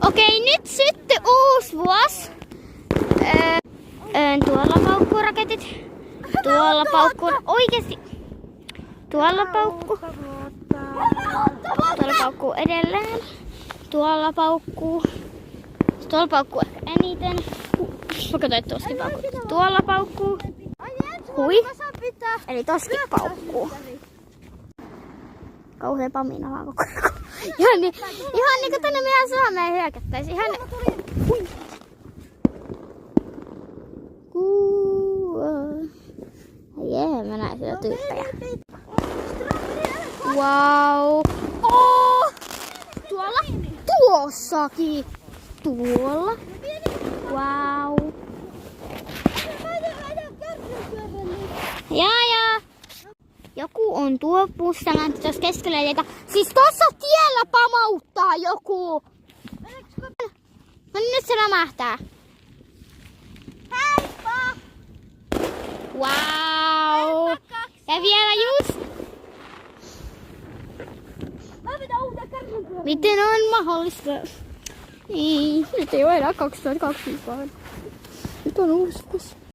Okei, nyt sitten uusi vuosi. Tuolla paukkuu raketit. Tuolla paukkuu. Oikeesti. Tuolla paukkuu. Tuolla paukkuu edelleen. Tuolla paukkuu. Tuolla paukkuu ehkä eniten. Mä katsoin, että toskin paukkuu. Tuolla paukkuu. Hui. Eli toskin paukkuu. Kauhea pamina vaan koko ajan. Ihan niinku tänne meidän Suomeen hyökättäisi. Ihan... Hui. Jee, mä näin sitä tyyppejä. Wow. Oh! Tuolla? Tuossakin. Tuolla. Wow. Jaa. Joku on tuo pussalantti tuossa keskellä. Siis tossa tiellä pamauttaa joku. No nyt se lämähtää. Heippa! Wow! Ja vielä just... Miten on mahdollista? Ei, nyt ei ole enää 2020 vaan. Nyt on uusi vuosi.